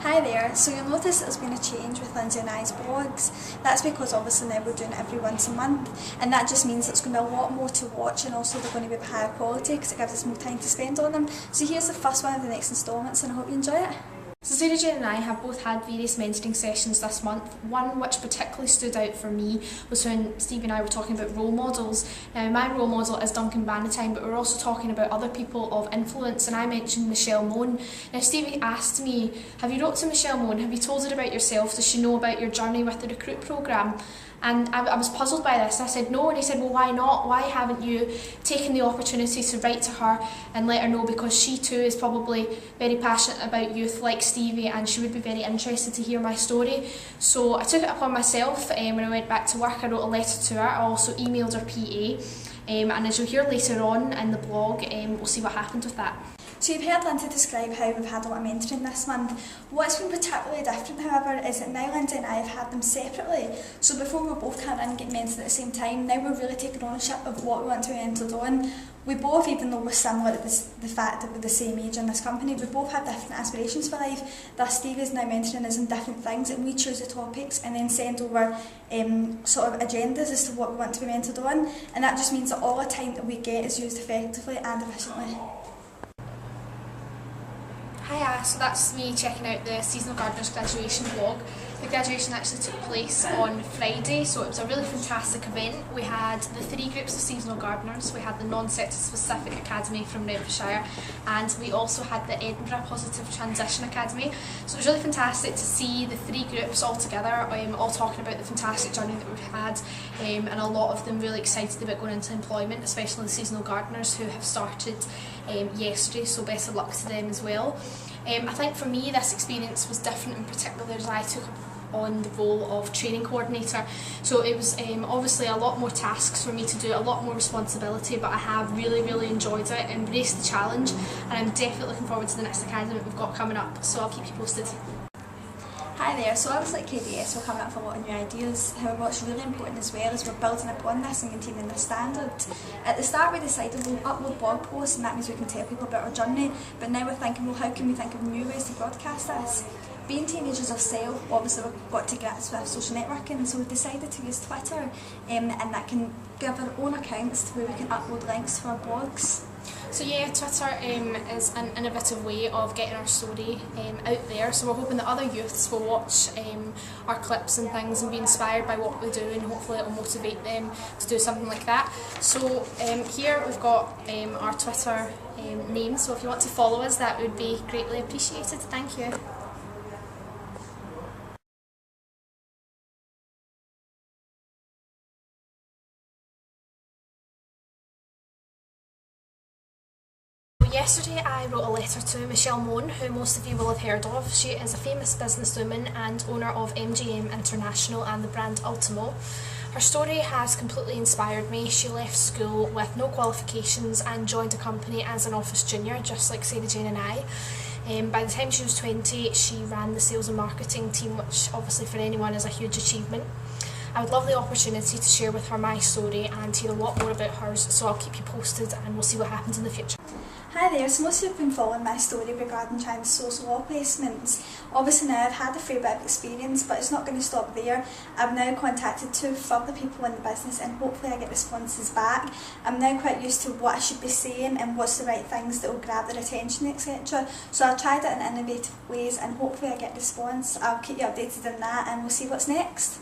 Hi there, so you'll notice there's been a change with Lynsey and I's blogs. That's because obviously now we're doing it every once a month, and that just means it's going to be a lot more to watch, and also they're going to be of higher quality because it gives us more time to spend on them. So here's the first one of the next instalments, and I hope you enjoy it. So Sarahjane and I have both had various mentoring sessions this month. One which particularly stood out for me was when Stevie and I were talking about role models. Now my role model is Duncan Bannatyne, but we're also talking about other people of influence, and I mentioned Michelle Mone. Now Stevie asked me, have you wrote to Michelle Mone? Have you told her about yourself? Does she know about your journey with the Recruit programme? And I was puzzled by this. I said no, and he said, well, why not? Why haven't you taken the opportunity to write to her and let her know, because she too is probably very passionate about youth like Stevie, and she would be very interested to hear my story. So I took it upon myself, when I went back to work. I wrote a letter to her. I also emailed her PA, and as you'll hear later on in the blog, we'll see what happened with that. So you've heard Lynsey describe how we've had a lot of mentoring this month. What's been particularly different, however, is that now Lynsey and I have had them separately. So before we were both coming in and getting mentored at the same time, now we're really taking ownership of what we want to be mentored on. We both, even though we're similar to the fact that we're the same age in this company, we both have different aspirations for life. Thus Stevie is now mentoring us in different things, and we choose the topics and then send over sort of agendas as to what we want to be mentored on, and that just means that all the time that we get is used effectively and efficiently. Hiya, so that's me checking out the Seasonal Gardeners graduation vlog. The graduation actually took place on Friday, so it was a really fantastic event. We had the 3 groups of seasonal gardeners, we had the non-sector specific academy from Renfrewshire, and we also had the Edinburgh Positive Transition Academy. So it was really fantastic to see the 3 groups all together, all talking about the fantastic journey that we've had, and a lot of them really excited about going into employment, especially the seasonal gardeners who have started yesterday, so best of luck to them as well. I think for me this experience was different in particular as I took on the role of training coordinator. So it was obviously a lot more tasks for me to do, a lot more responsibility, but I have really enjoyed it, embraced the challenge, and I'm definitely looking forward to the next academy that we've got coming up, so I'll keep you posted. Hi there, so obviously at KBS we're coming up with a lot of new ideas. However, what's really important as well is we're building upon this and maintaining the standard. At the start we decided we'll upload blog posts, and that means we can tell people about our journey, but now we're thinking, well, how can we think of new ways to broadcast this? Being teenagers ourselves, obviously we've got to grasp with social networking, so we've decided to use Twitter, and that can give our own accounts to where we can upload links to our blogs. So yeah, Twitter is an innovative way of getting our story out there, so we're hoping that other youths will watch our clips and things and be inspired by what we do, and hopefully it will motivate them to do something like that. So here we've got our Twitter name, so if you want to follow us, that would be greatly appreciated. Thank you. Yesterday I wrote a letter to Michelle Mone, who most of you will have heard of. She is a famous businesswoman and owner of MGM International and the brand Ultimo. Her story has completely inspired me. She left school with no qualifications and joined a company as an office junior, just like Sarahjane and I. By the time she was 20, she ran the sales and marketing team, which obviously for anyone is a huge achievement. I would love the opportunity to share with her my story and hear a lot more about hers, so I'll keep you posted and we'll see what happens in the future. Hi there, so most of you have been following my story regarding trying social law placements. Obviously now I've had a fair bit of experience, but it's not going to stop there. I've now contacted 2 further people in the business, and hopefully I get responses back. I'm now quite used to what I should be saying and what's the right things that will grab their attention, etc. So I've tried it in innovative ways, and hopefully I get response. I'll keep you updated on that, and we'll see what's next.